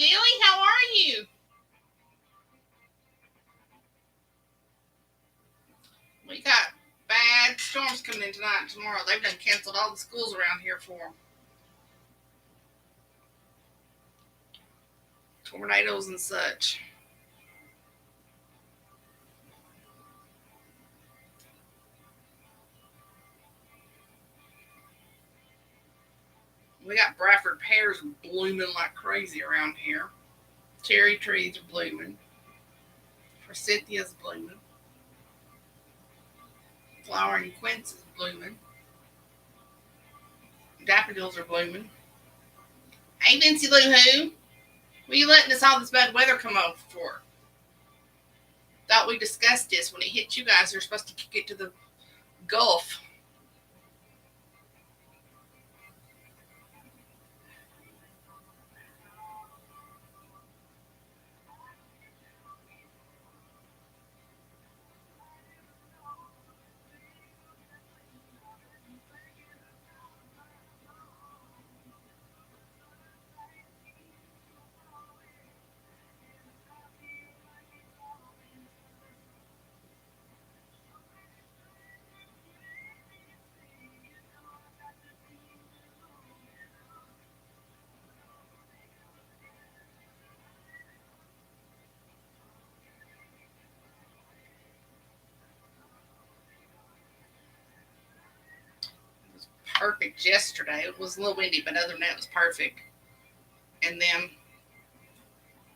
Billy, how are you? We got bad storms coming in tonight and tomorrow. They've done canceled all the schools around here for tornadoes and such. We got Bradford pears blooming like crazy around here. Cherry trees are blooming. Forsythia's blooming. Flowering quince is blooming. Daffodils are blooming. Hey, Vincy Lou Who. What are you letting us all this bad weather come over for? Thought we discussed this. When it hit you guys, you're supposed to kick it to the Gulf. Perfect yesterday. It was a little windy, but other than that, it was perfect. And then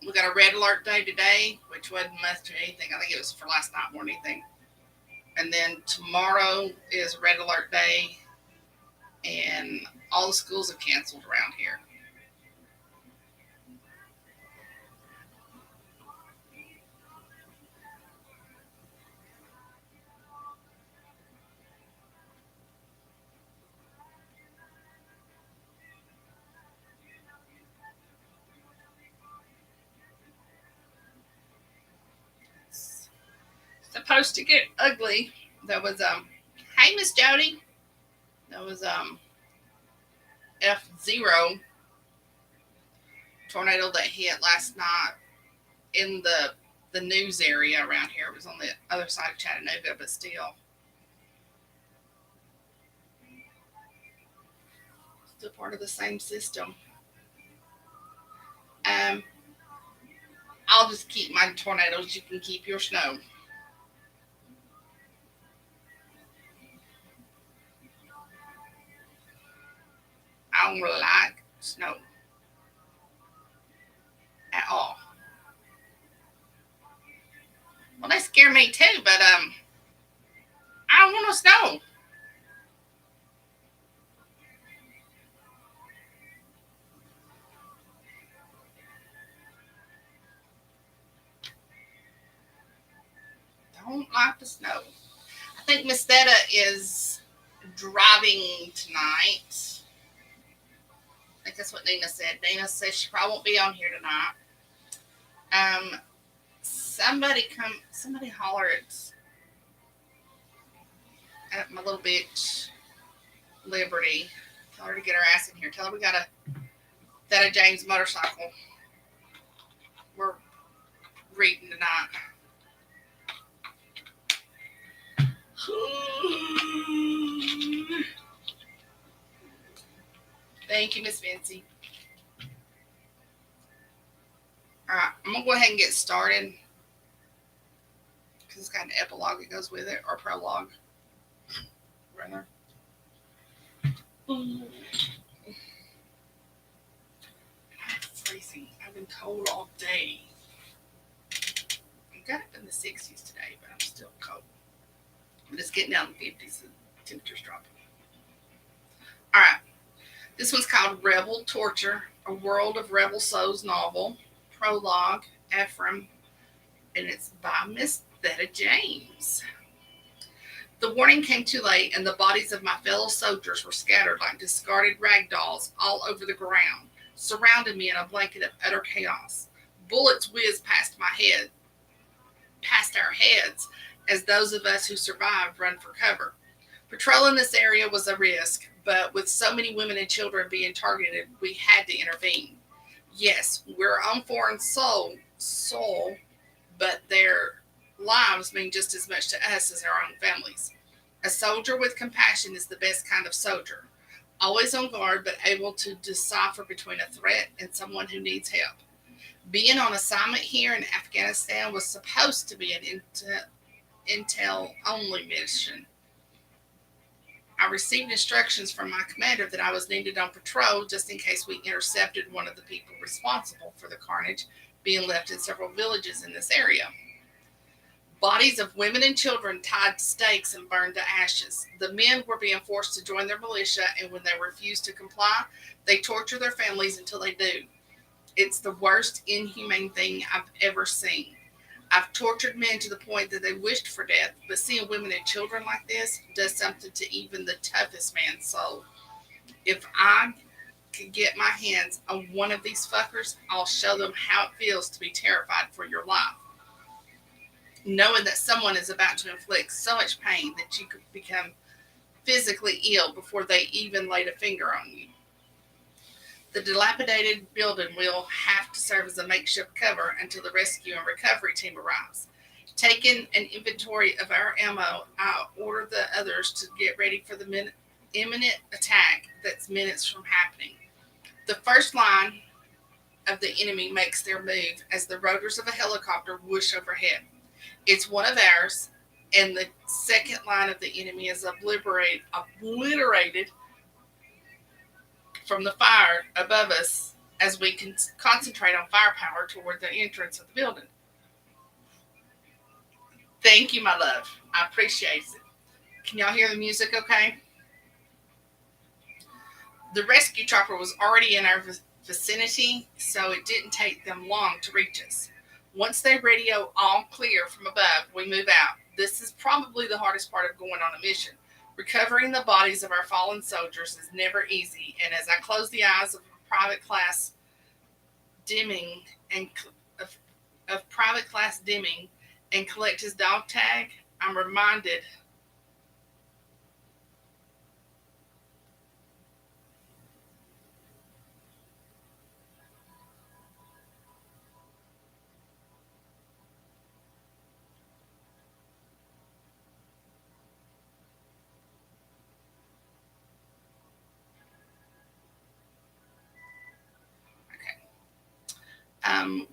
we got a red alert day today, which wasn't much of anything. I think it was for last night more than anything. And then tomorrow is red alert day, and all the schools have canceled around here. It's supposed to get ugly. There was hey Miss Jody. There was F0 tornado that hit last night in the news area around here. It was on the other side of Chattanooga, but still part of the same system. Um, I'll just keep my tornadoes. You can keep your snow. I don't really like snow at all. Well, they scare me too, but I don't want no snow. Don't like the snow. I think Miss Thetta is driving tonight. I think that's what Nina said. Nina says she probably won't be on here tonight. Um, somebody holler at my little bitch Liberty. Tell her to get her ass in here. Tell her we got a James motorcycle. We're reading tonight. Thank you, Miss Vincy. All right, I'm gonna go ahead and get started because it's got an epilogue that goes with it, or prologue, rather. I'm freezing. I've been cold all day. I got it in the 60s today, but I'm still cold. But it's getting down to the 50s. The temperature's dropping. All right. This one's called Rebel Torture, a World of Rebel Souls novel. Prologue, Ephraim, and it's by Miss Thetta James. The warning came too late, and the bodies of my fellow soldiers were scattered like discarded rag dolls all over the ground, surrounding me in a blanket of utter chaos. Bullets whizzed past our heads, as those of us who survived run for cover. Patrol in this area was a risk, but with so many women and children being targeted, we had to intervene. Yes, we're on foreign soil, but their lives mean just as much to us as our own families. A soldier with compassion is the best kind of soldier, always on guard but able to decipher between a threat and someone who needs help. Being on assignment here in Afghanistan was supposed to be an intel only mission. I received instructions from my commander that I was needed on patrol just in case we intercepted one of the people responsible for the carnage being left in several villages in this area. Bodies of women and children tied to stakes and burned to ashes. The men were being forced to join their militia, and when they refused to comply, they torture their families until they do. It's the worst inhumane thing I've ever seen. I've tortured men to the point that they wished for death, but seeing women and children like this does something to even the toughest man's soul. If I could get my hands on one of these fuckers, I'll show them how it feels to be terrified for your life, knowing that someone is about to inflict so much pain that you could become physically ill before they even laid a finger on you. The dilapidated building will have to serve as a makeshift cover until the rescue and recovery team arrives. Taking an inventory of our ammo, I order the others to get ready for the imminent attack that's minutes from happening. The first line of the enemy makes their move as the rotors of a helicopter whoosh overhead. It's one of ours, and the second line of the enemy is obliterated from the fire above us as we can concentrate on firepower toward the entrance of the building. Thank you, my love. I appreciate it. Can y'all hear the music okay? The rescue chopper was already in our vicinity, so it didn't take them long to reach us. Once they radio all clear from above, we move out. This is probably the hardest part of going on a mission. Recovering the bodies of our fallen soldiers is never easy, and as I close the eyes of private class dimming and of private class dimming and collect his dog tag, I'm reminded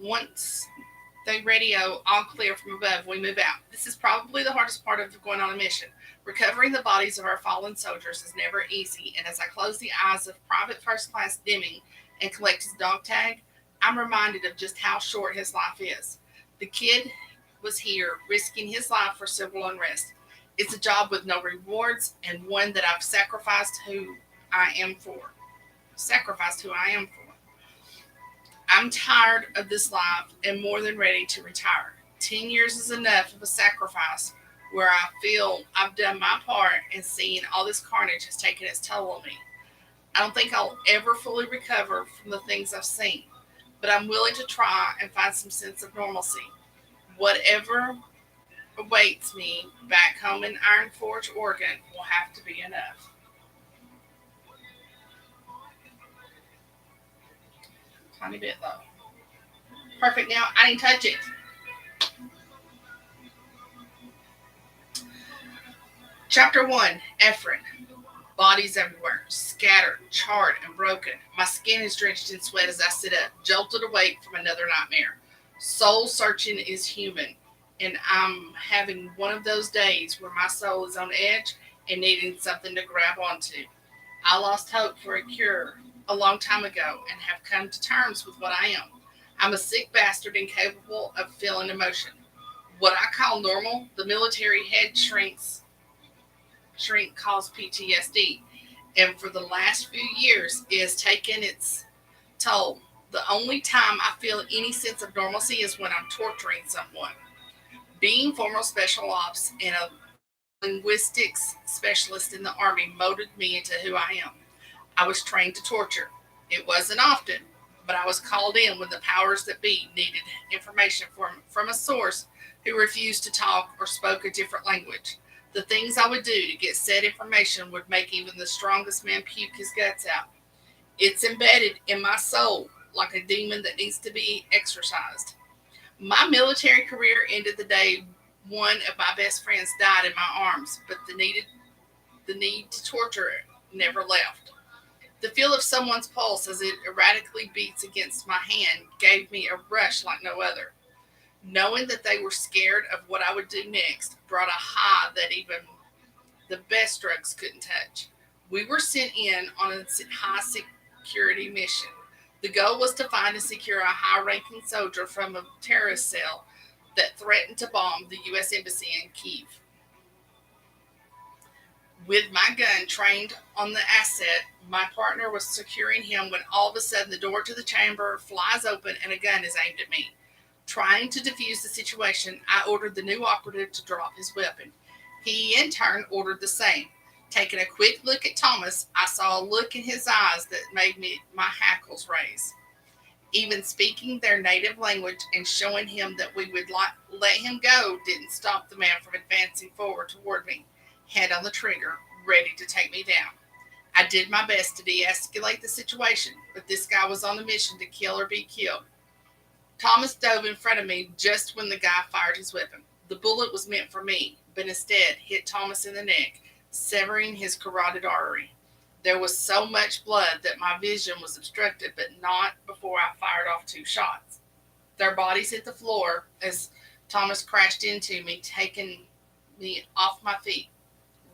once they radio all clear from above, we move out. This is probably the hardest part of going on a mission. Recovering the bodies of our fallen soldiers is never easy, and as I close the eyes of Private First Class Deming and collect his dog tag, I'm reminded of just how short his life is. The kid was here, risking his life for civil unrest. It's a job with no rewards, and one that I've I am for. Sacrificed who I am for. I'm tired of this life and more than ready to retire. 10 years is enough of a sacrifice where I feel I've done my part and seeing all this carnage has taken its toll on me. I don't think I'll ever fully recover from the things I've seen, but I'm willing to try and find some sense of normalcy. Whatever awaits me back home in Iron Forge, Oregon will have to be enough. Tiny bit low. Perfect now. I didn't touch it. Chapter 1, Ephraim. Bodies everywhere, scattered, charred, and broken. My skin is drenched in sweat as I sit up, jolted awake from another nightmare. Soul searching is human, and I'm having one of those days where my soul is on edge and needing something to grab onto. I lost hope for a cure a long time ago and have come to terms with what I am. I'm a sick bastard incapable of feeling emotion. What I call normal, the military head shrink calls PTSD, and for the last few years it has taken its toll. The only time I feel any sense of normalcy is when I'm torturing someone. Being former special ops and a linguistics specialist in the Army molded me into who I am. I was trained to torture. It wasn't often, but I was called in when the powers that be needed information from a source who refused to talk or spoke a different language. The things I would do to get said information would make even the strongest man puke his guts out. It's embedded in my soul like a demon that needs to be exorcised. My military career ended the day one of my best friends died in my arms, but the need to torture never left. The feel of someone's pulse as it erratically beats against my hand gave me a rush like no other. Knowing that they were scared of what I would do next brought a high that even the best drugs couldn't touch. We were sent in on a high security mission. The goal was to find and secure a high ranking soldier from a terrorist cell that threatened to bomb the U.S. Embassy in Kiev. With my gun trained on the asset, my partner was securing him when all of a sudden the door to the chamber flies open and a gun is aimed at me. Trying to defuse the situation, I ordered the new operative to drop his weapon. He, in turn, ordered the same. Taking a quick look at Thomas, I saw a look in his eyes that made my hackles raise. Even speaking their native language and showing him that we would let him go didn't stop the man from advancing forward toward me, hand on the trigger, ready to take me down. I did my best to de-escalate the situation, but this guy was on a mission to kill or be killed. Thomas dove in front of me just when the guy fired his weapon. The bullet was meant for me, but instead hit Thomas in the neck, severing his carotid artery. There was so much blood that my vision was obstructed, but not before I fired off 2 shots. Their bodies hit the floor as Thomas crashed into me, taking me off my feet.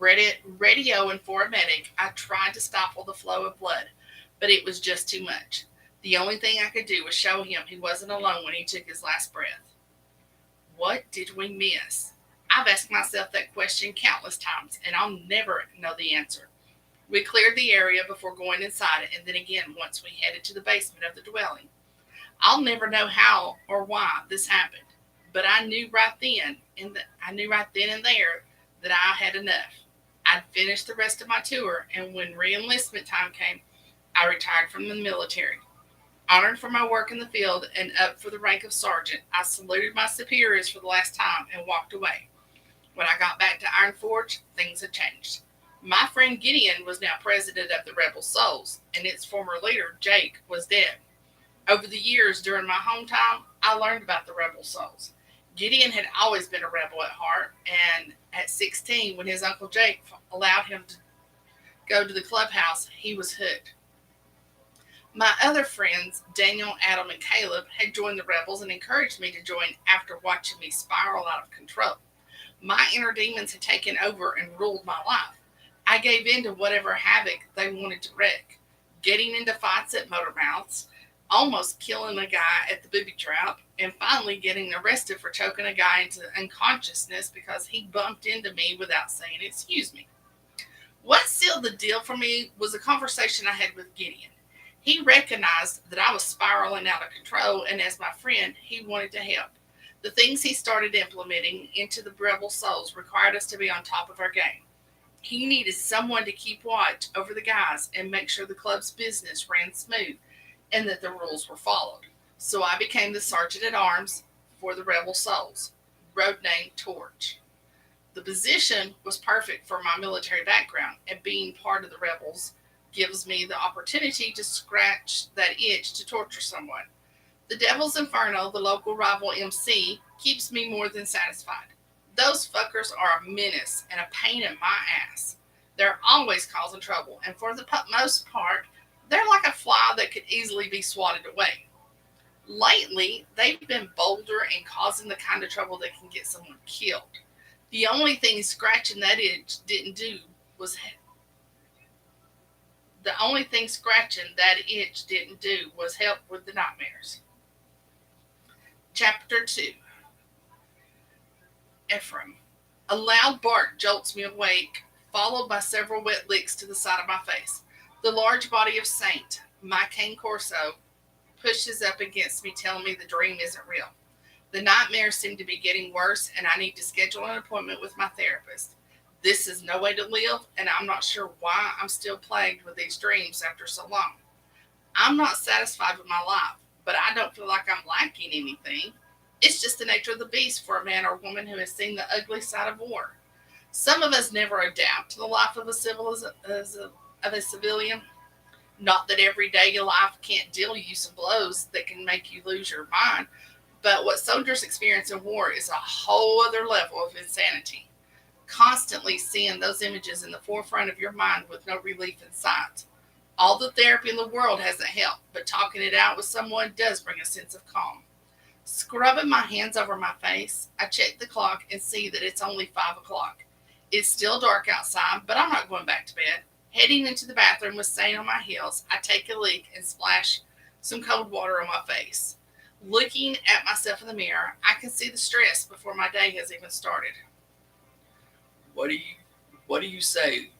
Radioing for a medic, I tried to stifle the flow of blood, but it was just too much. The only thing I could do was show him he wasn't alone when he took his last breath. What did we miss? I've asked myself that question countless times, and I'll never know the answer. We cleared the area before going inside it, and then again once we headed to the basement of the dwelling. I'll never know how or why this happened, but I knew right then and there that I had enough. I'd finished the rest of my tour, and when re-enlistment time came, I retired from the military. Honored for my work in the field and up for the rank of sergeant, I saluted my superiors for the last time and walked away. When I got back to Iron Forge, things had changed. My friend Gideon was now president of the Rebel Souls, and its former leader, Jake, was dead. Over the years during my home time, I learned about the Rebel Souls. Gideon had always been a rebel at heart, and at 16, when his uncle Jake allowed him to go to the clubhouse, he was hooked. My other friends, Daniel, Adam, and Caleb, had joined the rebels and encouraged me to join after watching me spiral out of control. My inner demons had taken over and ruled my life. I gave in to whatever havoc they wanted to wreak, getting into fights at motor mouths, almost killing a guy at the booby trap, and finally getting arrested for choking a guy into unconsciousness because he bumped into me without saying excuse me. What sealed the deal for me was a conversation I had with Gideon. He recognized that I was spiraling out of control, and as my friend, he wanted to help. The things he started implementing into the Rebel Souls required us to be on top of our game. He needed someone to keep watch over the guys and make sure the club's business ran smooth and that the rules were followed. So I became the sergeant at arms for the Rebel Souls, road name Torch. The position was perfect for my military background, and being part of the rebels gives me the opportunity to scratch that itch to torture someone. The Devil's Inferno, the local rival MC, keeps me more than satisfied. Those fuckers are a menace and a pain in my ass. They're always causing trouble, and for the most part, they're like a fly that could easily be swatted away. Lately, they've been bolder and causing the kind of trouble that can get someone killed. The only thing scratching that itch didn't do was help with the nightmares. Chapter 2. Ephraim. A loud bark jolts me awake, followed by several wet licks to the side of my face. The large body of Saint, my cane Corso, pushes up against me, telling me the dream isn't real. The nightmares seem to be getting worse, and I need to schedule an appointment with my therapist. This is no way to live, and I'm not sure why I'm still plagued with these dreams after so long. I'm not satisfied with my life, but I don't feel like I'm lacking anything. It's just the nature of the beast for a man or woman who has seen the ugly side of war. Some of us never adapt to the life of a civilian. Not that everyday life can't deal you some blows that can make you lose your mind, but what soldiers experience in war is a whole other level of insanity. Constantly seeing those images in the forefront of your mind with no relief in sight. All the therapy in the world hasn't helped, but talking it out with someone does bring a sense of calm. Scrubbing my hands over my face, I check the clock and see that it's only 5 o'clock. It's still dark outside, but I'm not going back to bed. Heading into the bathroom with stain on my heels, I take a leak and splash some cold water on my face. Looking at myself in the mirror, I can see the stress before my day has even started. What do you what do you say?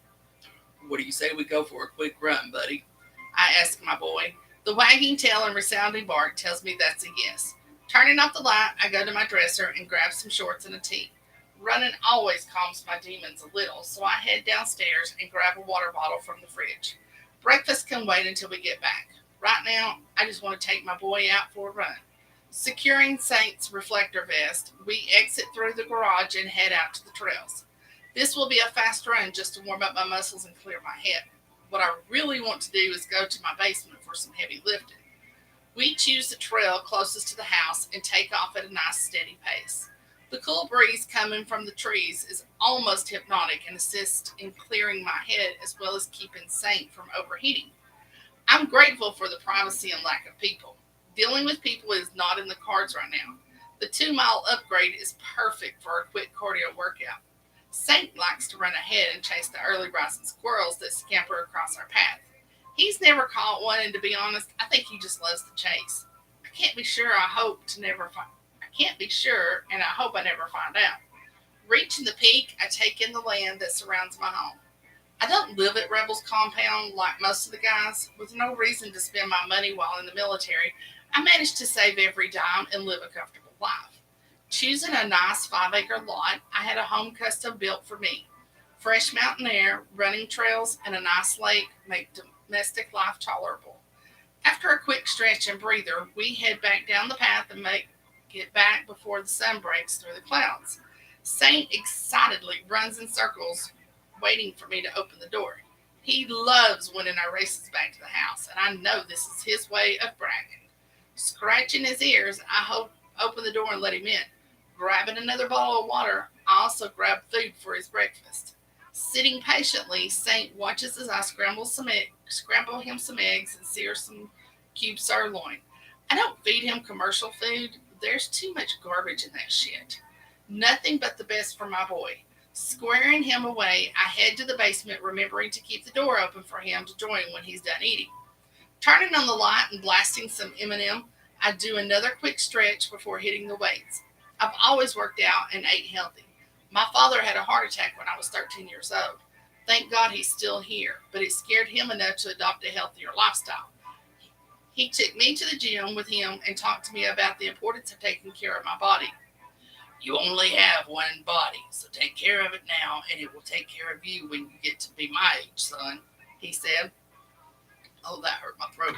What do you say we go for a quick run, buddy? I ask my boy. The wagging tail and resounding bark tells me that's a yes. Turning off the light, I go to my dresser and grab some shorts and a tee. Running always calms my demons a little, so I head downstairs and grab a water bottle from the fridge. Breakfast can wait until we get back. Right now, I just want to take my boy out for a run. Securing Saint's reflector vest, we exit through the garage and head out to the trails. This will be a fast run just to warm up my muscles and clear my head. What I really want to do is go to my basement for some heavy lifting. We choose the trail closest to the house and take off at a nice steady pace. The cool breeze coming from the trees is almost hypnotic and assists in clearing my head as well as keeping Saint from overheating. I'm grateful for the privacy and lack of people. Dealing with people is not in the cards right now. The 2 mile upgrade is perfect for a quick cardio workout. Saint likes to run ahead and chase the early rising squirrels that scamper across our path. He's never caught one, and to be honest, I think he just loves the chase. I can't be sure. I can't be sure, and I hope I never find out. Reaching the peak, I take in the land that surrounds my home. I don't live at Rebel's compound like most of the guys. With no reason to spend my money while in the military, I managed to save every dime and live a comfortable life. Choosing a nice 5 acre lot, I had a home custom built for me. Fresh mountain air, running trails, and a nice lake make domestic life tolerable. After a quick stretch and breather, we head back down the path and make it back before the sun breaks through the clouds. Saint excitedly runs in circles, waiting for me to open the door. He loves winning our races back to the house, and I know this is his way of bragging. Scratching his ears, open the door and let him in. Grabbing another bottle of water, I also grab food for his breakfast. Sitting patiently, Saint watches as I scramble him some eggs and sear some cube sirloin. I don't feed him commercial food. There's too much garbage in that shit. Nothing but the best for my boy. Squaring him away, I head to the basement, remembering to keep the door open for him to join when he's done eating. Turning on the light and blasting some M&M, I do another quick stretch before hitting the weights. I've always worked out and ate healthy. My father had a heart attack when I was 13 years old. Thank God he's still here, but it scared him enough to adopt a healthier lifestyle. He took me to the gym with him and talked to me about the importance of taking care of my body. You only have one body, so take care of it now, and it will take care of you when you get to be my age, son, he said. Oh, that hurt my throat.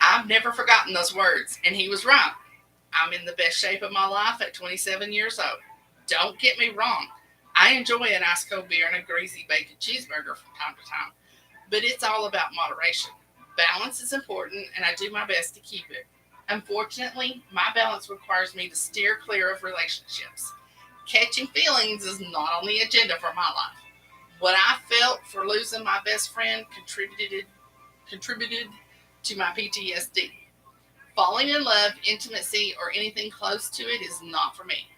I've never forgotten those words, and he was right. I'm in the best shape of my life at 27 years old. Don't get me wrong, I enjoy an ice cold beer and a greasy bacon cheeseburger from time to time, but it's all about moderation. Balance is important, and I do my best to keep it. Unfortunately, my balance requires me to steer clear of relationships. Catching feelings is not on the agenda for my life. What I felt for losing my best friend contributed to my PTSD. Falling in love, intimacy, or anything close to it is not for me.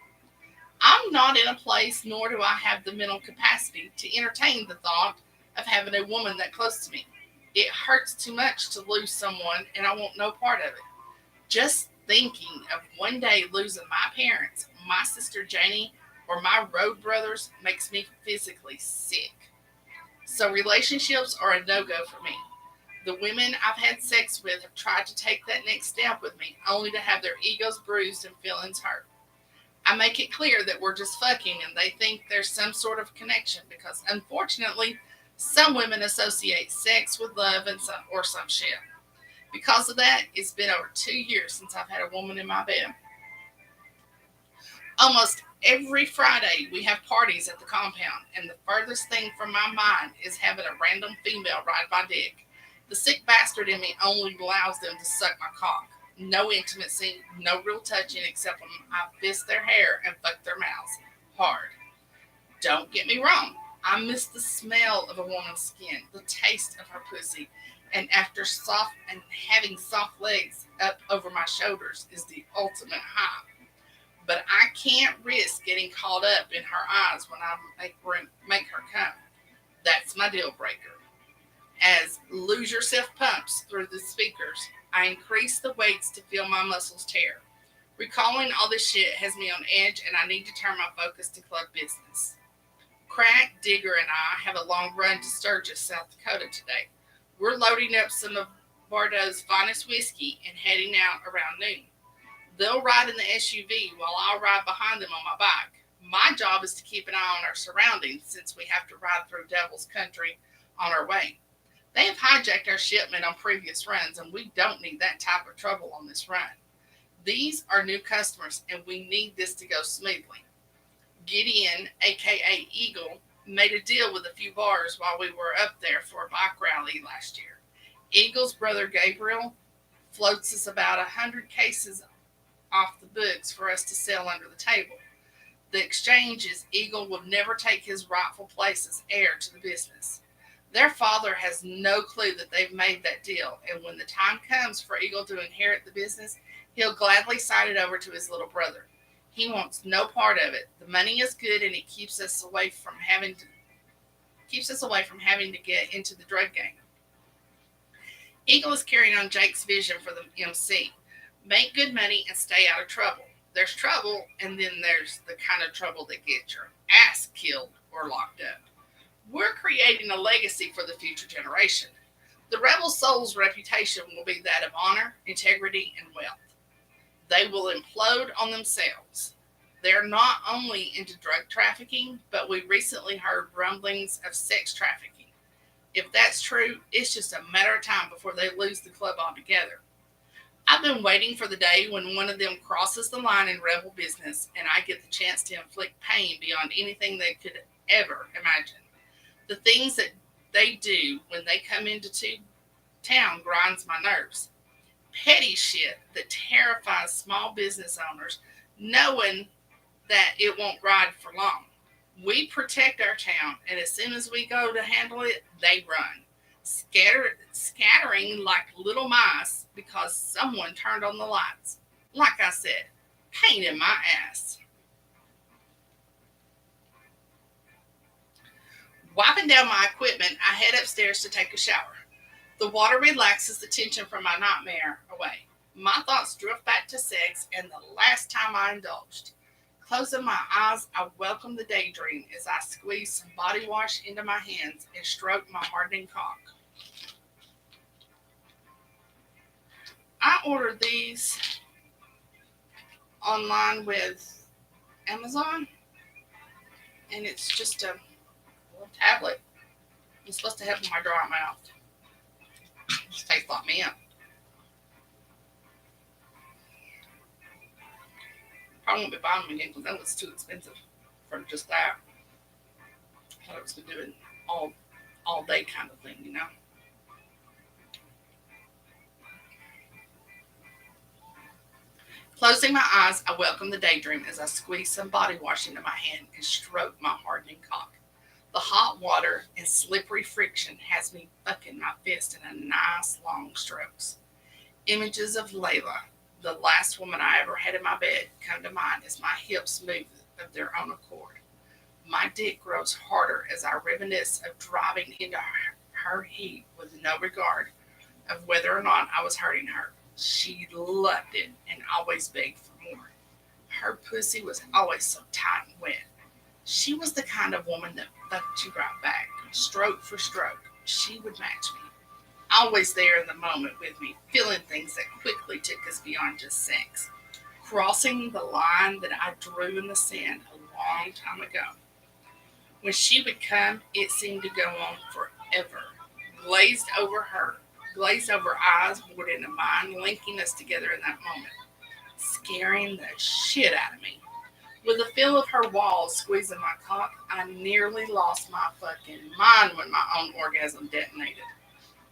I'm not in a place, nor do I have the mental capacity to entertain the thought of having a woman that close to me. It hurts too much to lose someone, and I want no part of it. Just thinking of one day losing my parents, my sister Janie, or my road brothers makes me physically sick. So relationships are a no go for me. The women I've had sex with have tried to take that next step with me, only to have their egos bruised and feelings hurt. I make it clear that we're just fucking and they think there's some sort of connection because, unfortunately, some women associate sex with love or some shit. Because of that, it's been over 2 years since I've had a woman in my bed. Almost every Friday, we have parties at the compound, and the furthest thing from my mind is having a random female ride my dick. The sick bastard in me only allows them to suck my cock. No intimacy, no real touching except when I fist their hair and fuck their mouths. Hard. Don't get me wrong. I miss the smell of a woman's skin, the taste of her pussy, and after soft and having soft legs up over my shoulders is the ultimate high. But I can't risk getting caught up in her eyes when I make her come. That's my deal breaker. As Lose Yourself pumps through the speakers, I increase the weights to feel my muscles tear. Recalling all this shit has me on edge, and I need to turn my focus to club business. Crack, Digger, and I have a long run to Sturgis, South Dakota today. We're loading up some of Bordeaux's finest whiskey and heading out around noon. They'll ride in the SUV while I'll ride behind them on my bike. My job is to keep an eye on our surroundings since we have to ride through Devil's Country on our way. They have hijacked our shipment on previous runs, and we don't need that type of trouble on this run. These are new customers, and we need this to go smoothly. Gideon, aka Eagle, made a deal with a few bars while we were up there for a bike rally last year. Eagle's brother Gabriel floats us about 100 cases off the books for us to sell under the table. The exchange is Eagle will never take his rightful place as heir to the business. Their father has no clue that they've made that deal, and when the time comes for Eagle to inherit the business, he'll gladly sign it over to his little brother. He wants no part of it. The money is good, and it keeps us away from having to get into the drug game. Eagle is carrying on Jake's vision for the MC. Make good money and stay out of trouble. There's trouble, and then there's the kind of trouble that gets your ass killed or locked up. We're creating a legacy for the future generation. The Rebel Soul's reputation will be that of honor, integrity, and wealth. They will implode on themselves. They're not only into drug trafficking, but we recently heard rumblings of sex trafficking. If that's true, it's just a matter of time before they lose the club altogether. I've been waiting for the day when one of them crosses the line in rebel business and I get the chance to inflict pain beyond anything they could ever imagine. The things that they do when they come into town grinds my nerves. Petty shit that terrifies small business owners, knowing that it won't ride for long. We protect our town, and as soon as we go to handle it, they run, scattering like little mice because someone turned on the lights. Like I said, pain in my ass. Wiping down my equipment, I head upstairs to take a shower. The water relaxes the tension from my nightmare away. My thoughts drift back to sex and the last time I indulged. Closing my eyes, I welcome the daydream as I squeeze some body wash into my hands and stroke my hardening cock. I ordered these online with Amazon, and it's just a little tablet. It's supposed to help my dry mouth. It tastes like mint. Probably won't be buying them again because that was too expensive for just that. I thought it was doing all day kind of thing, you know. Closing my eyes, I welcome the daydream as I squeeze some body wash into my hand and stroke my hardening cock. The hot water and slippery friction has me fucking my fist in a nice long strokes. Images of Layla, the last woman I ever had in my bed, come to mind as my hips move of their own accord. My dick grows harder as I reminisce of driving into her heat with no regard of whether or not I was hurting her. She loved it and always begged for more. Her pussy was always so tight and wet. She was the kind of woman that fucked you right back, stroke for stroke. She would match me. Always there in the moment with me, feeling things that quickly took us beyond just sex. Crossing the line that I drew in the sand a long time ago. When she would come, it seemed to go on forever. Glazed over eyes bored into mine, linking us together in that moment. Scaring the shit out of me. With the feel of her walls squeezing my cock, I nearly lost my fucking mind when my own orgasm detonated.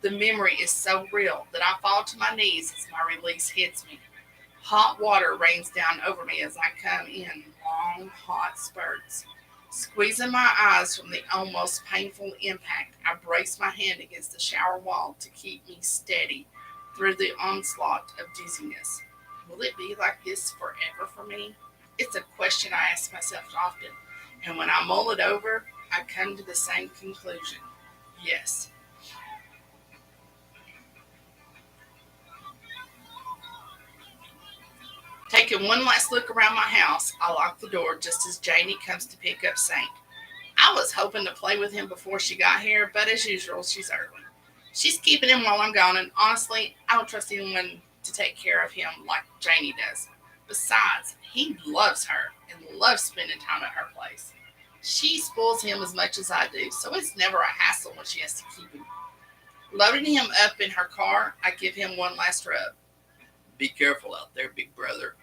The memory is so real that I fall to my knees as my release hits me. Hot water rains down over me as I come in long, hot spurts. Squeezing my eyes from the almost painful impact, I brace my hand against the shower wall to keep me steady through the onslaught of dizziness. Will it be like this forever for me? It's a question I ask myself often, and when I mull it over, I come to the same conclusion. Yes. Taking one last look around my house, I lock the door just as Janie comes to pick up Saint. I was hoping to play with him before she got here, but as usual, she's early. She's keeping him while I'm gone, and honestly, I don't trust anyone to take care of him like Janie does. Besides, he loves her and loves spending time at her place. She spoils him as much as I do, so it's never a hassle when she has to keep him. Loading him up in her car, I give him one last rub. Be careful out there, big brother.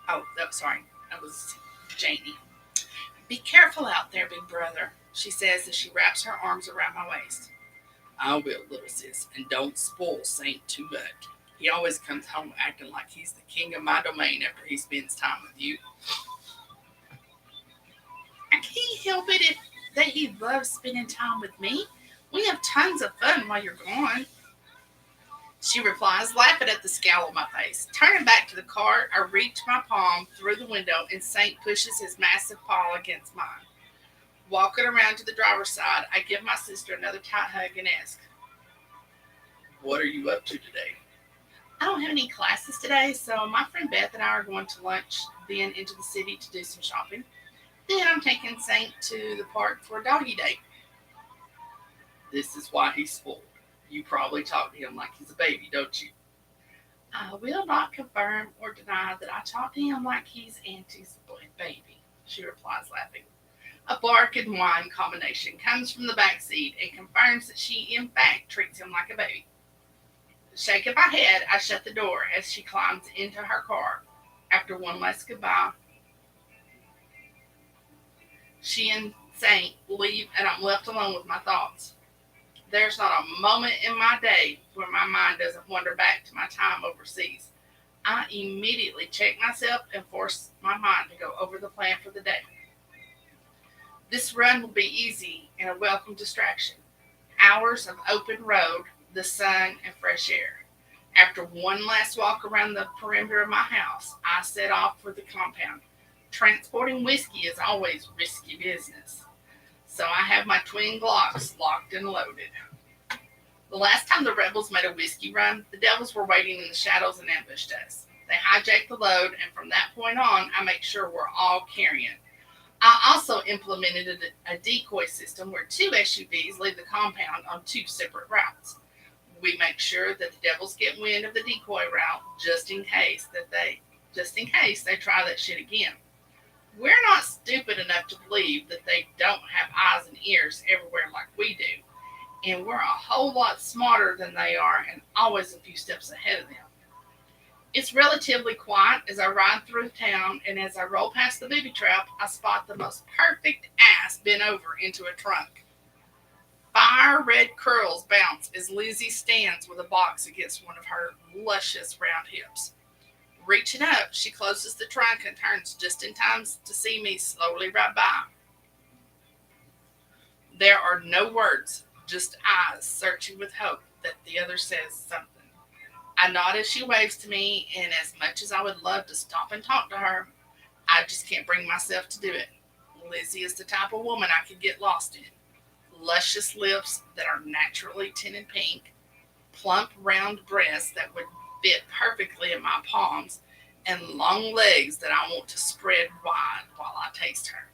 Oh, sorry, that was Janie. Be careful out there, big brother, she says as she wraps her arms around my waist. I will, little sis, and don't spoil Saint too much. He always comes home acting like he's the king of my domain after he spends time with you. I can't help it that he loves spending time with me. We have tons of fun while you're gone. She replies, laughing at the scowl on my face. Turning back to the car, I reach my palm through the window and Saint pushes his massive paw against mine. Walking around to the driver's side, I give my sister another tight hug and ask, What are you up to today? I don't have any classes today, so my friend Beth and I are going to lunch, then into the city to do some shopping. Then I'm taking Saint to the park for a doggy date. This is why he's spoiled. You probably talk to him like he's a baby, don't you? I will not confirm or deny that I talk to him like he's Auntie's baby, she replies, laughing. A bark and whine combination comes from the back seat and confirms that she, in fact, treats him like a baby. Shaking my head, I shut the door as she climbs into her car. After one last goodbye, she and Saint leave, and I'm left alone with my thoughts. There's not a moment in my day where my mind doesn't wander back to my time overseas. I immediately check myself and force my mind to go over the plan for the day. This run will be easy and a welcome distraction. Hours of open road, the sun, and fresh air. After one last walk around the perimeter of my house, I set off for the compound. Transporting whiskey is always risky business, so I have my twin Glocks locked and loaded. The last time the rebels made a whiskey run, the devils were waiting in the shadows and ambushed us. They hijacked the load, and from that point on, I make sure we're all carrying. I also implemented a decoy system where two SUVs leave the compound on two separate routes. We make sure that the devils get wind of the decoy route just in case they try that shit again. We're not stupid enough to believe that they don't have eyes and ears everywhere like we do, and we're a whole lot smarter than they are and always a few steps ahead of them. It's relatively quiet as I ride through town, and as I roll past the booby trap, I spot the most perfect ass bent over into a trunk. Fire red curls bounce as Lizzie stands with a box against one of her luscious round hips. Reaching up, she closes the trunk and turns just in time to see me slowly ride by. There are no words, just eyes searching with hope that the other says something. I nod as she waves to me, and as much as I would love to stop and talk to her, I just can't bring myself to do it. Lizzie is the type of woman I could get lost in. Luscious lips that are naturally tinted pink, plump round breasts that would fit perfectly in my palms, and long legs that I want to spread wide while I taste her.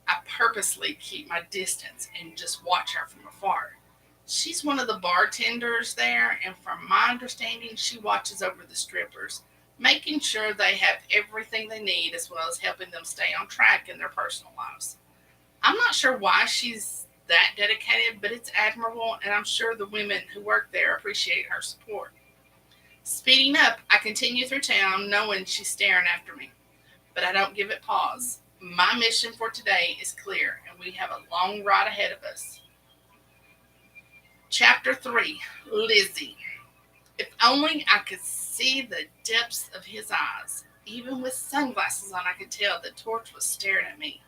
I purposely keep my distance and just watch her from afar. She's one of the bartenders there, and from my understanding, she watches over the strippers, making sure they have everything they need as well as helping them stay on track in their personal lives. I'm not sure why she's that dedicated, but it's admirable, and I'm sure the women who work there appreciate her support. Speeding up, I continue through town, knowing she's staring after me. but I don't give it pause. My mission for today is clear, and we have a long ride ahead of us. Chapter 3, Lizzie. If only I could see the depths of his eyes. Even with sunglasses on, I could tell that Torch was staring at me.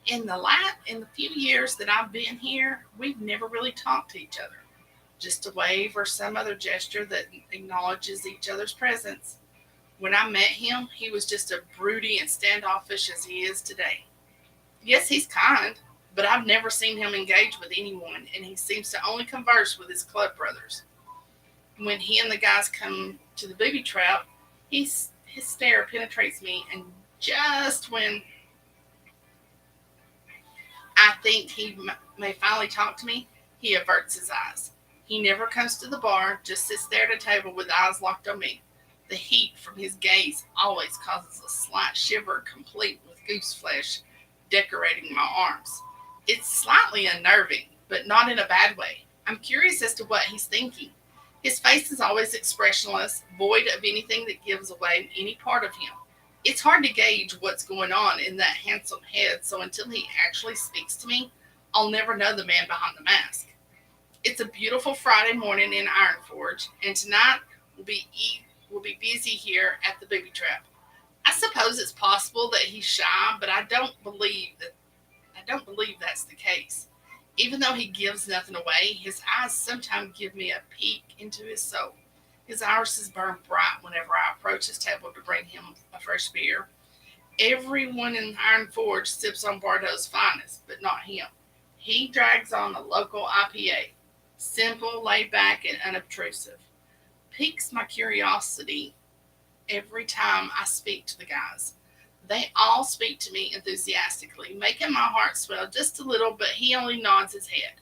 In the few years that I've been here, we've never really talked to each other. Just a wave or some other gesture that acknowledges each other's presence. When I met him, he was just as broody and standoffish as he is today. Yes, he's kind, but I've never seen him engage with anyone, and he seems to only converse with his club brothers. When he and the guys come to the booby trap, his stare penetrates me, and just when I think he may finally talk to me, he averts his eyes. He never comes to the bar, just sits there at a table with eyes locked on me. The heat from his gaze always causes a slight shiver, complete with goose flesh decorating my arms. It's slightly unnerving, but not in a bad way. I'm curious as to what he's thinking. His face is always expressionless, void of anything that gives away any part of him. It's hard to gauge what's going on in that handsome head, so until he actually speaks to me, I'll never know the man behind the mask. It's a beautiful Friday morning in Ironforge, and tonight we'll be busy here at the booby trap. I suppose it's possible that he's shy, but I don't believe that's the case. Even though he gives nothing away, his eyes sometimes give me a peek into his soul. His irises burn bright whenever I approach his table to bring him a fresh beer. Everyone in Iron Forge sips on Bardot's finest, but not him. He drags on a local IPA, simple, laid back, and unobtrusive. Piques my curiosity every time I speak to the guys. They all speak to me enthusiastically, making my heart swell just a little, but he only nods his head.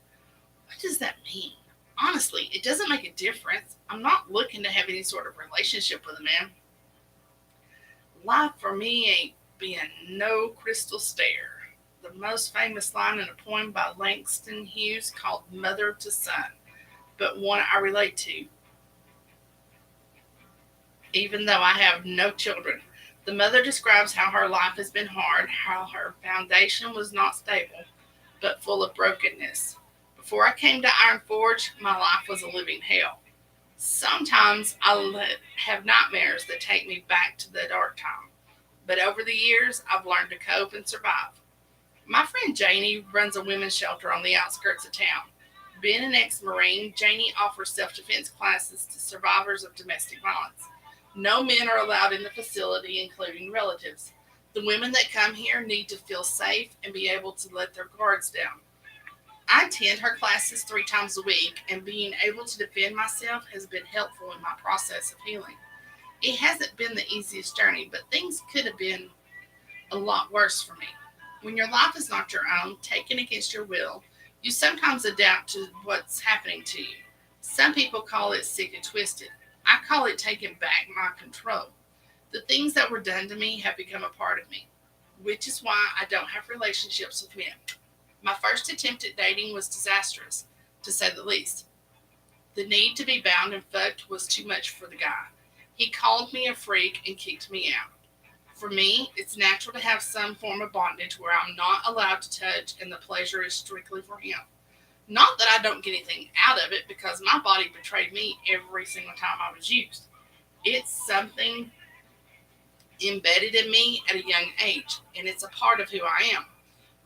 What does that mean? Honestly, it doesn't make a difference. I'm not looking to have any sort of relationship with a man. Life for me ain't being no crystal stair. The most famous line in a poem by Langston Hughes called Mother to Son, but one I relate to, even though I have no children. The mother describes how her life has been hard, how her foundation was not stable, but full of brokenness. Before I came to Iron Forge, my life was a living hell. Sometimes have nightmares that take me back to the dark time. But over the years, I've learned to cope and survive. My friend Janie runs a women's shelter on the outskirts of town. Being an ex-Marine, Janie offers self-defense classes to survivors of domestic violence. No men are allowed in the facility, including relatives. The women that come here need to feel safe and be able to let their guards down. I attend her classes 3 times a week, and being able to defend myself has been helpful in my process of healing. It hasn't been the easiest journey, but things could have been a lot worse for me. When your life is not your own, taken against your will, you sometimes adapt to what's happening to you. Some people call it sick and twisted. I call it taking back my control. The things that were done to me have become a part of me, which is why I don't have relationships with men. My first attempt at dating was disastrous, to say the least. The need to be bound and fucked was too much for the guy. He called me a freak and kicked me out. For me, it's natural to have some form of bondage where I'm not allowed to touch and the pleasure is strictly for him. Not that I don't get anything out of it, because my body betrayed me every single time I was used. It's something embedded in me at a young age, and it's a part of who I am.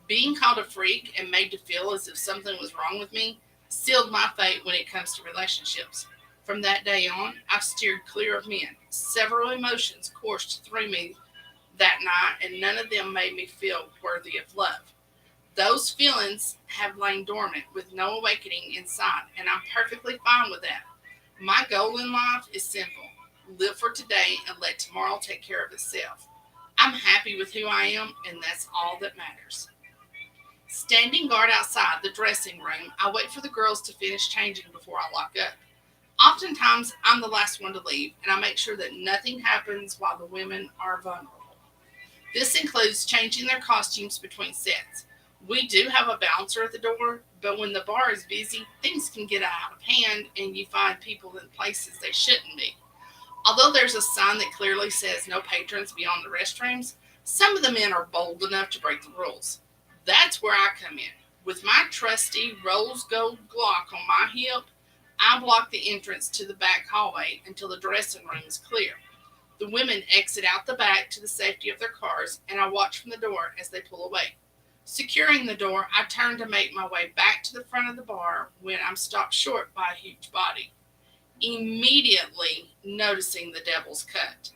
Being called a freak and made to feel as if something was wrong with me sealed my fate when it comes to relationships. From that day on, I've steered clear of men. Several emotions coursed through me that night, and none of them made me feel worthy of love. Those feelings have lain dormant with no awakening inside, and I'm perfectly fine with that. My goal in life is simple: live for today and let tomorrow take care of itself. I'm happy with who I am, and that's all that matters. Standing guard outside the dressing room, I wait for the girls to finish changing before I lock up. Oftentimes, I'm the last one to leave, and I make sure that nothing happens while the women are vulnerable. This includes changing their costumes between sets. We do have a bouncer at the door, but when the bar is busy, things can get out of hand and you find people in places they shouldn't be. Although there's a sign that clearly says no patrons beyond the restrooms, Some of the men are bold enough to break the rules. That's where I come in. With my trusty rose gold Glock on my hip, I block the entrance to the back hallway until the dressing room is clear. The women exit out the back to the safety of their cars, and I watch from the door as they pull away. Securing the door, I turn to make my way back to the front of the bar when I'm stopped short by a huge body, immediately noticing the devil's cut.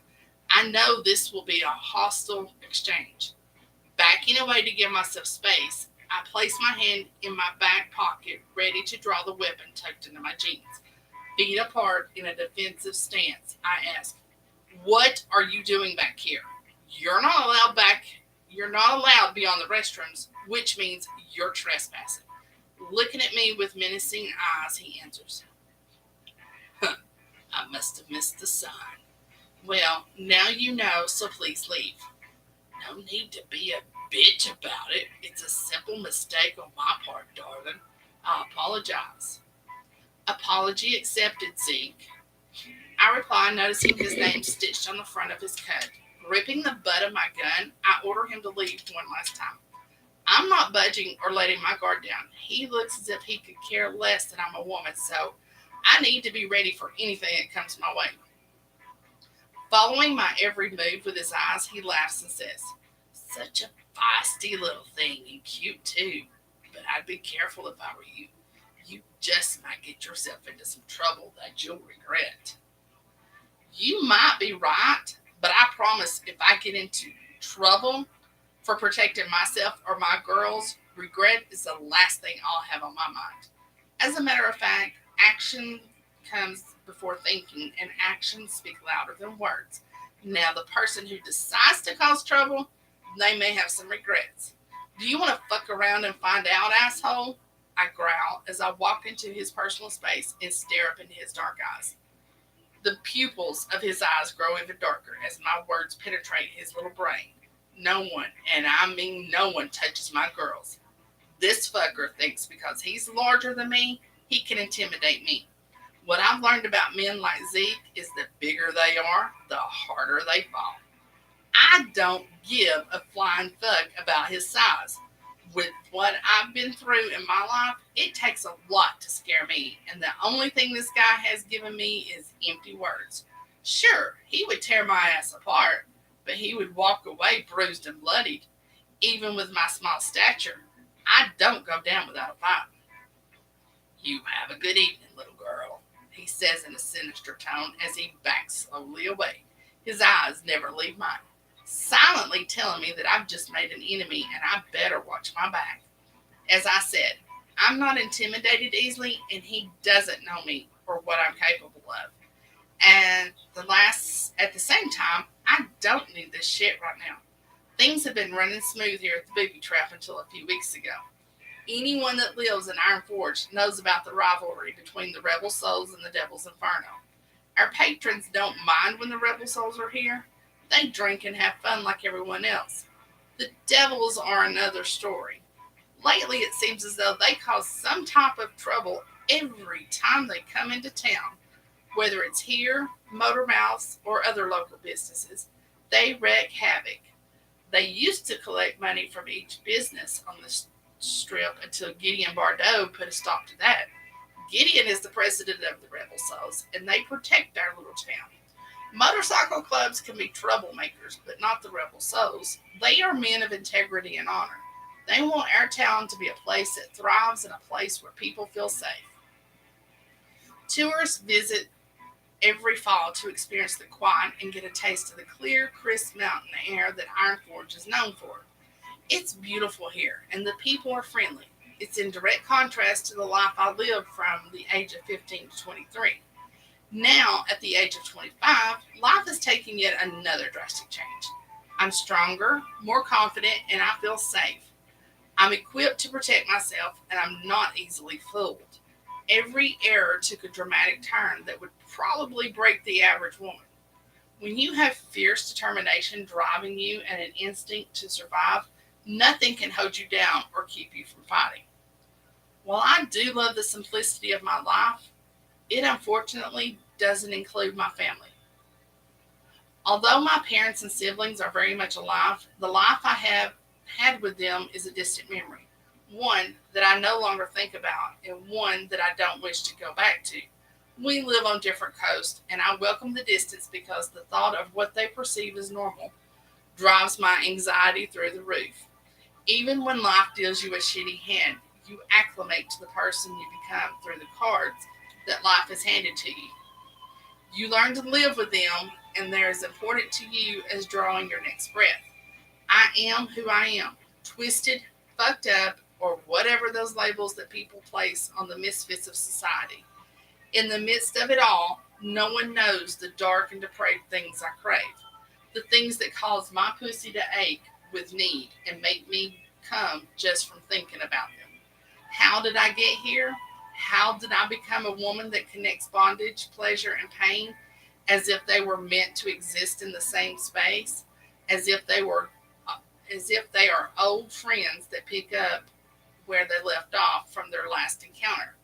I know this will be a hostile exchange. Backing away to give myself space, I place my hand in my back pocket, ready to draw the weapon tucked into my jeans. Feet apart in a defensive stance, I ask, "What are you doing back here? You're not allowed back. You're not allowed beyond the restrooms, which means you're trespassing." Looking at me with menacing eyes, he answers, "Huh, I must have missed the sign. Well, now you know, so please leave." "No need to be a bitch about it. It's a simple mistake on my part, darling. I apologize." "Apology accepted, Zeke," I reply, noticing his name stitched on the front of his coat. Gripping the butt of my gun, I order him to leave one last time. I'm not budging or letting my guard down. He looks as if he could care less that I'm a woman, so I need to be ready for anything that comes my way. Following my every move with his eyes, he laughs and says, "Such a feisty little thing, and cute too. But I'd be careful if I were you. You just might get yourself into some trouble that you'll regret." You might be right, but I promise if I get into trouble for protecting myself or my girls, regret is the last thing I'll have on my mind. As a matter of fact, action comes before thinking, and actions speak louder than words. Now, the person who decides to cause trouble, they may have some regrets. "Do you want to fuck around and find out, asshole?" I growl as I walk into his personal space and stare up into his dark eyes. The pupils of his eyes grow even darker as my words penetrate his little brain. No one, and I mean no one, touches my girls. This fucker thinks because he's larger than me, he can intimidate me. What I've learned about men like Zeke is the bigger they are, the harder they fall. I don't give a flying fuck about his size. With what I've been through in my life, it takes a lot to scare me, and the only thing this guy has given me is empty words. Sure, he would tear my ass apart, but he would walk away bruised and bloodied. Even with my small stature, I don't go down without a fight. "You have a good evening, little girl," he says in a sinister tone as he backs slowly away. His eyes never leave mine, silently telling me that I've just made an enemy and I better watch my back. As I said, I'm not intimidated easily, and he doesn't know me or what I'm capable of. And at the same time, I don't need this shit right now. Things have been running smooth here at the booby trap until a few weeks ago. Anyone that lives in Iron Forge knows about the rivalry between the Rebel Souls and the Devil's Inferno. Our patrons don't mind when the Rebel Souls are here. They drink and have fun like everyone else. The Devils are another story. Lately, it seems as though they cause some type of trouble every time they come into town. Whether it's here, Motor Mouths, or other local businesses, they wreak havoc. They used to collect money from each business on the strip until Gideon Bardot put a stop to that. Gideon is the president of the Rebel Souls, and they protect our little town. Motorcycle clubs can be troublemakers, but not the Rebel Souls. They are men of integrity and honor. They want our town to be a place that thrives and a place where people feel safe. Tourists visit every fall to experience the quiet and get a taste of the clear, crisp mountain air that Iron Forge is known for. It's beautiful here, and the people are friendly. It's in direct contrast to the life I lived from the age of 15 to 23. Now, at the age of 25, life is taking yet another drastic change. I'm stronger, more confident, and I feel safe. I'm equipped to protect myself, and I'm not easily fooled. Every error took a dramatic turn that would probably break the average woman. When you have fierce determination driving you and an instinct to survive, nothing can hold you down or keep you from fighting. While I do love the simplicity of my life, it unfortunately doesn't include my family. Although my parents and siblings are very much alive, the life I have had with them is a distant memory. One that I no longer think about, and one that I don't wish to go back to. We live on different coasts, and I welcome the distance because the thought of what they perceive as normal drives my anxiety through the roof. Even when life deals you a shitty hand, you acclimate to the person you become through the cards that life has handed to you. You learn to live with them, and they're as important to you as drawing your next breath. I am who I am, twisted, fucked up, or whatever those labels that people place on the misfits of society. In the midst of it all, no one knows the dark and depraved things I crave, the things that cause my pussy to ache with need and make me come just from thinking about them. How did I get here? How did I become a woman that connects bondage, pleasure, and pain as if they were meant to exist in the same space, as if they were, as if they are old friends that pick up where they left off from their last encounter?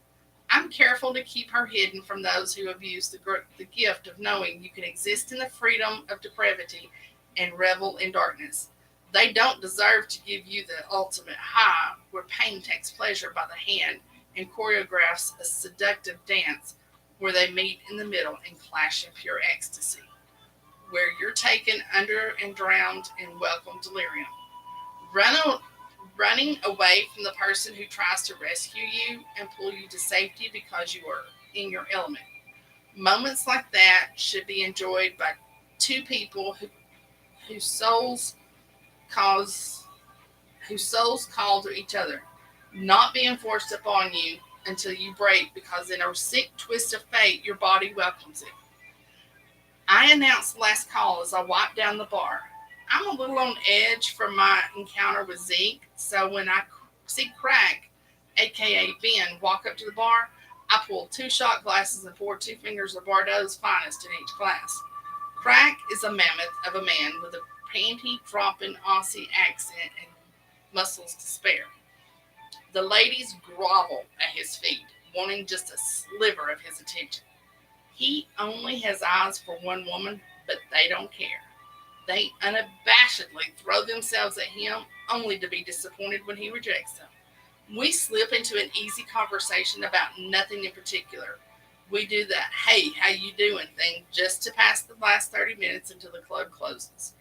I'm careful to keep her hidden from those who abuse the gift of knowing you can exist in the freedom of depravity and revel in darkness. They don't deserve to give you the ultimate high where pain takes pleasure by the hand and choreographs a seductive dance where they meet in the middle and clash in pure ecstasy, where you're taken under and drowned in welcome delirium. Run, Running away from the person who tries to rescue you and pull you to safety because you are in your element. Moments like that should be enjoyed by two people whose souls cause whose souls call to each other, not being forced upon you until you break because in a sick twist of fate your body welcomes it. I announced the last call as I wiped down the bar. I'm a little on edge from my encounter with Zeke, so when I see Crack, aka Ben, walk up to the bar, I pull two shot glasses and pour two fingers of Bardot's finest in each glass. Crack is a mammoth of a man with a panty dropping Aussie accent and muscles to spare. The ladies grovel at his feet, wanting just a sliver of his attention. He only has eyes for one woman, but they don't care. They unabashedly throw themselves at him, only to be disappointed when he rejects them. We slip into an easy conversation about nothing in particular. We do that "hey, how you doing" thing just to pass the last 30 minutes until the club closes.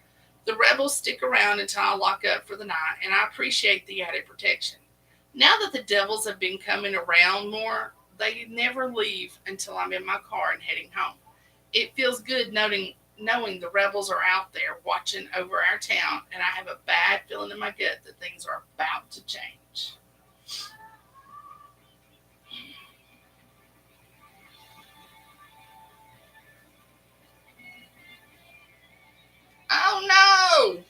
The rebels stick around until I lock up for the night, and I appreciate the added protection. Now that the devils have been coming around more, they never leave until I'm in my car and heading home. It feels good knowing the rebels are out there watching over our town, and I have a bad feeling in my gut that things are about to change. Oh no!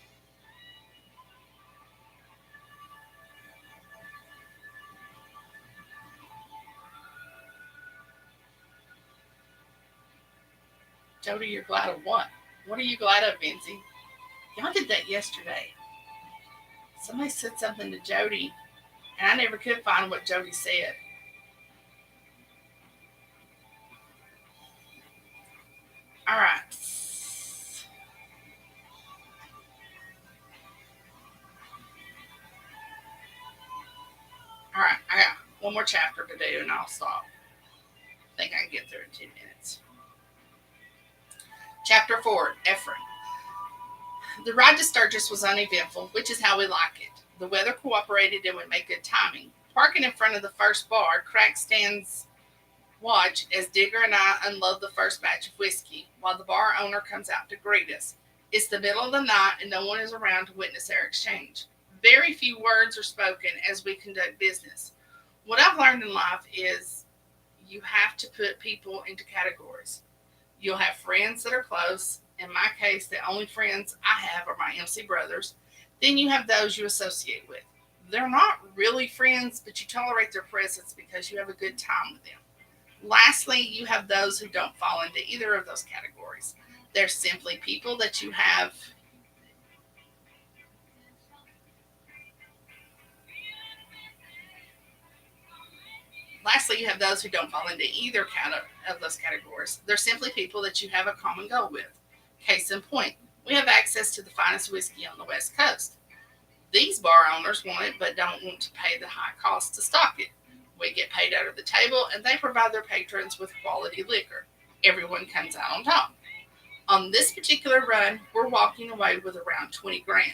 Jody, you're glad of what? What are you glad of, Vincy? Y'all did that yesterday. Somebody said something to Jody, and I never could find what Jody said. All right. All right. I got one more chapter to do, and I'll stop. I think I can get through in 10 minutes. Chapter 4, Ephraim. The ride to Sturgis was uneventful, which is how we like it. The weather cooperated and we made good timing. Parking in front of the first bar, Crack stands watch as Digger and I unload the first batch of whiskey, while the bar owner comes out to greet us. It's the middle of the night and no one is around to witness our exchange. Very few words are spoken as we conduct business. What I've learned in life is you have to put people into categories. You'll have friends that are close. In my case, the only friends I have are my MC brothers. Then you have those you associate with. They're not really friends, but you tolerate their presence because you have a good time with them. Lastly, you have those who don't fall into either of those categories. They're simply people that you have. Lastly, you have those who don't fall into either of those categories. They're simply people that you have a common goal with. Case in point, we have access to the finest whiskey on the West Coast. These bar owners want it but don't want to pay the high cost to stock it. We get paid under the table and they provide their patrons with quality liquor. Everyone comes out on top. On this particular run, we're walking away with around 20 grand.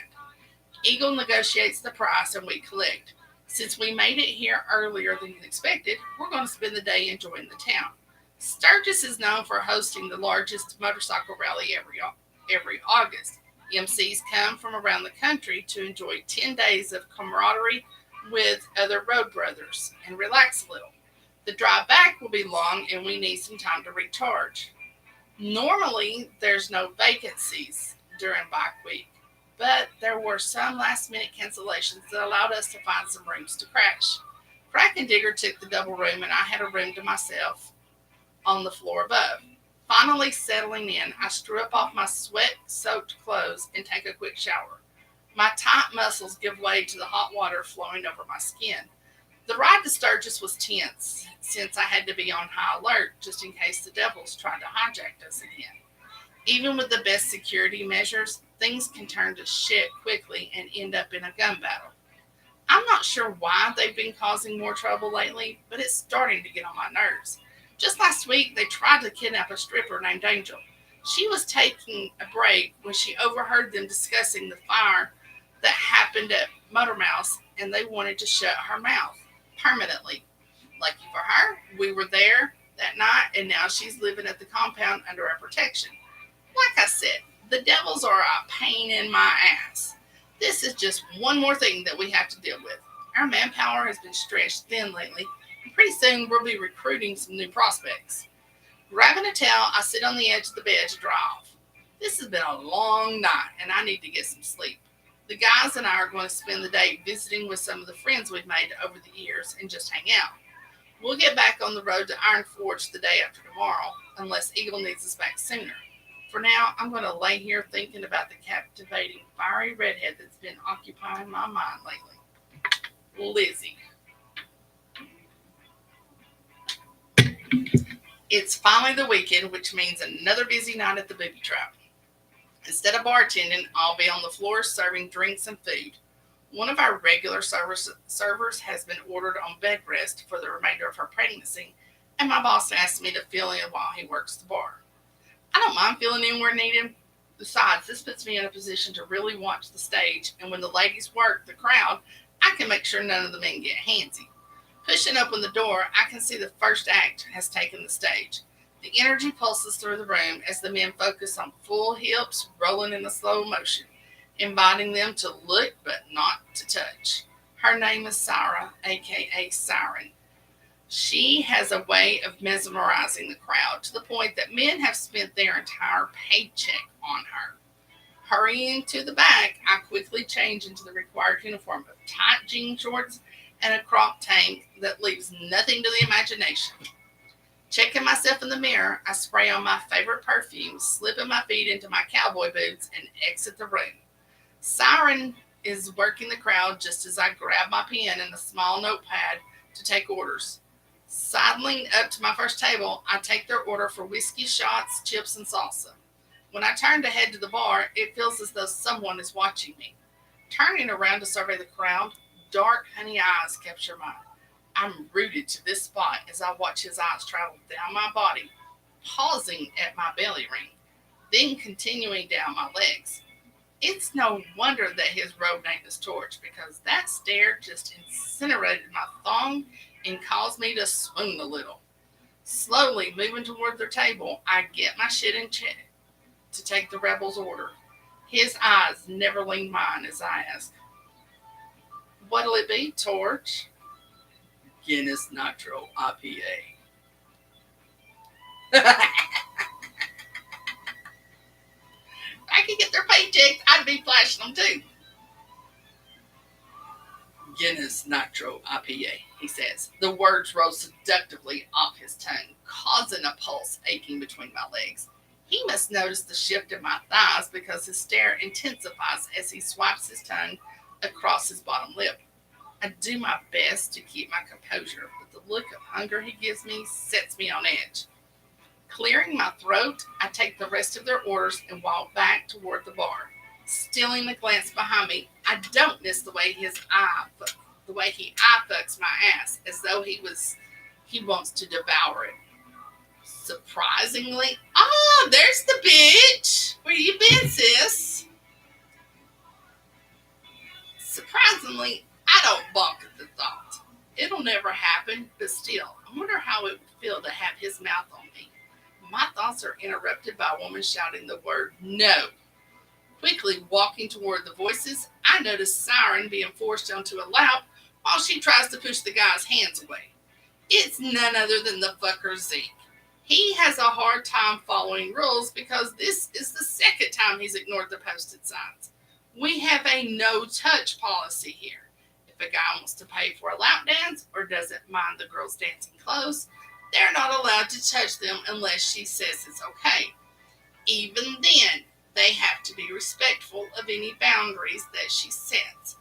Eagle negotiates the price and we collect. Since we made it here earlier than expected, we're going to spend the day enjoying the town. Sturgis is known for hosting the largest motorcycle rally every August. MCs come from around the country to enjoy 10 days of camaraderie with other road brothers and relax a little. The drive back will be long and we need some time to recharge. Normally, there's no vacancies during bike week, but there were some last minute cancellations that allowed us to find some rooms to crash. Crack and Digger took the double room and I had a room to myself on the floor above. Finally settling in, I strip off my sweat-soaked clothes and take a quick shower. My tight muscles give way to the hot water flowing over my skin. The ride to Sturgis was tense, since I had to be on high alert just in case the devils tried to hijack us again. Even with the best security measures, things can turn to shit quickly and end up in a gun battle. I'm not sure why they've been causing more trouble lately, but it's starting to get on my nerves. Just last week, they tried to kidnap a stripper named Angel. She was taking a break when she overheard them discussing the fire that happened at Motor Mouse, and they wanted to shut her mouth permanently. Lucky for her, we were there that night, and now she's living at the compound under our protection. Like I said, the devils are a pain in my ass. This is just one more thing that we have to deal with. Our manpower has been stretched thin lately, and pretty soon we'll be recruiting some new prospects. Grabbing a towel, I sit on the edge of the bed to dry off. This has been a long night, and I need to get some sleep. The guys and I are going to spend the day visiting with some of the friends we've made over the years and just hang out. We'll get back on the road to Iron Forge the day after tomorrow, unless Eagle needs us back sooner. For now, I'm going to lay here thinking about the captivating, fiery redhead that's been occupying my mind lately. Lizzie. It's finally the weekend, which means another busy night at the booby trap. Instead of bartending, I'll be on the floor serving drinks and food. One of our regular servers has been ordered on bed rest for the remainder of her pregnancy, and my boss asked me to fill in while he works the bar. I don't mind filling in where needed. Besides, this puts me in a position to really watch the stage, and when the ladies work the crowd, I can make sure none of the men get handsy. Pushing open the door, I can see the first act has taken the stage. The energy pulses through the room as the men focus on full hips rolling in a slow motion, inviting them to look but not to touch. Her name is Sarah, aka Siren. She has a way of mesmerizing the crowd to the point that men have spent their entire paycheck on her. Hurrying to the back, I quickly change into the required uniform of tight jean shorts and a crop tank that leaves nothing to the imagination. Checking myself in the mirror, I spray on my favorite perfume, slipping my feet into my cowboy boots, and exit the room. Siren is working the crowd just as I grab my pen and a small notepad to take orders. Sidling up to my first table, I take their order for whiskey shots, chips, and salsa. When I turn to head to the bar, it feels as though someone is watching me. Turning around to survey the crowd, dark, honey eyes capture mine. I'm rooted to this spot as I watch his eyes travel down my body, pausing at my belly ring, then continuing down my legs. It's no wonder that his road name is Torch, because that stare just incinerated my thong and caused me to swoon a little. Slowly moving toward their table, I get my shit in check to take the rebel's order. His eyes never leave mine as I ask, "What'll it be, Torch?" "Guinness Nitro IPA." If I could get their paychecks, I'd be flashing them too. "Guinness Nitro IPA," he says. The words roll seductively off his tongue, causing a pulse aching between my legs. He must notice the shift in my thighs because his stare intensifies as he swipes his tongue across his bottom lip. I do my best to keep my composure, but the look of hunger he gives me sets me on edge. Clearing my throat, I take the rest of their orders and walk back toward the bar. Stealing a glance behind me, I don't miss the way he eye fucks my ass, as though he wants to devour it. Surprisingly, oh, there's the bitch. Where you been, sis? Surprisingly, I don't balk at the thought. It'll never happen, but still, I wonder how it would feel to have his mouth on me. My thoughts are interrupted by a woman shouting the word no. Quickly walking toward the voices, I notice Siren being forced onto a lap while she tries to push the guy's hands away. It's none other than the fucker Zeke. He has a hard time following rules because this is the second time he's ignored the posted signs. We have a no-touch policy here. If a guy wants to pay for a lap dance or doesn't mind the girls dancing close, they're not allowed to touch them unless she says it's okay. Even then, they have to be respectful of any boundaries that she sets.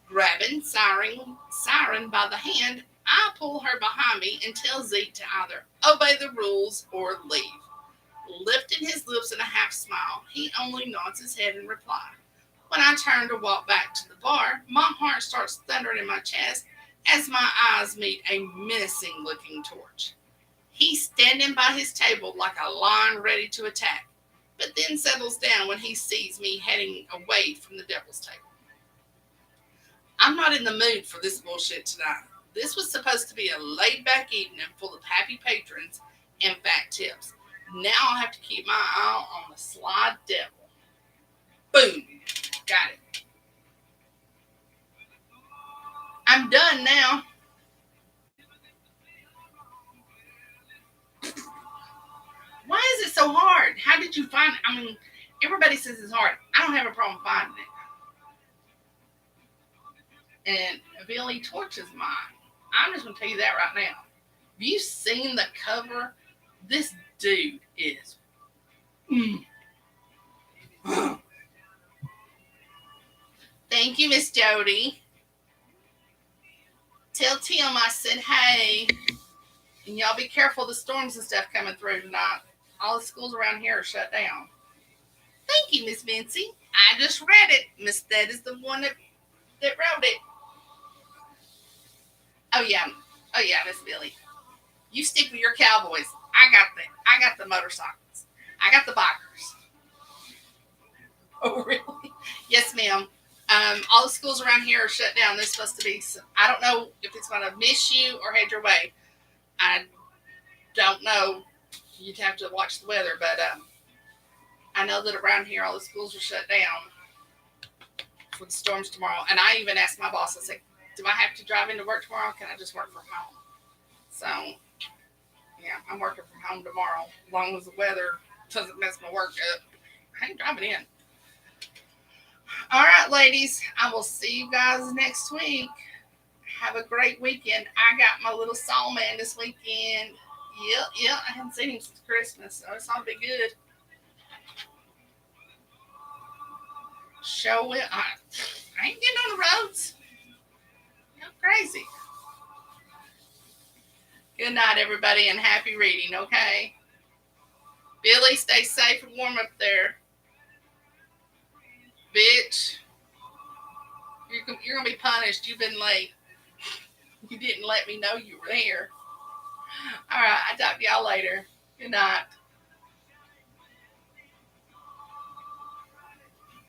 Grabbing Siren by the hand, I pull her behind me and tell Zeke to either obey the rules or leave. Lifting his lips in a half smile, he only nods his head in reply. When I turn to walk back to the bar, my heart starts thundering in my chest as my eyes meet a menacing looking torch. He's standing by his table like a lion ready to attack, but then settles down when he sees me heading away from the devil's table. I'm not in the mood for this bullshit tonight. This was supposed to be a laid-back evening full of happy patrons and fat tips. Now I'll have to keep my eye on the sly devil. Boom. Got it. I'm done now. Why is it so hard? How did you find it? I mean, everybody says it's hard. I don't have a problem finding it. And Billy torches mine. I'm just going to tell you that right now. Have you seen the cover? This dude is. Thank you, Miss Jody. Tell Tim I said hey. And y'all be careful, the storms and stuff coming through tonight. All the schools around here are shut down. Thank you, Miss Vincy. I just read it. Miss Thetta's the one that wrote it. Oh yeah, Miss Billy. You stick with your cowboys. I got the motorcycles. I got the bikers. Oh really? Yes, ma'am. All the schools around here are shut down. There's supposed to be I don't know if it's going to miss you or head your way. I don't know. You'd have to watch the weather, but I know that around here all the schools are shut down for the storms tomorrow. And I even asked my boss, I said, do I have to drive into work tomorrow? Can I just work from home? So, yeah, I'm working from home tomorrow. As long as the weather doesn't mess my work up, I ain't driving in. All right, ladies, I will see you guys next week. Have a great weekend. I got my little saw man this weekend. Yep, I haven't seen him since Christmas, so it's all be good. Show it. I ain't getting on the roads. You're crazy. Good night, everybody, and happy reading, okay? Billy, stay safe and warm up there. Bitch. You're going to be punished. You've been late. You didn't let me know you were there. All right, I'll talk to y'all later. Good night.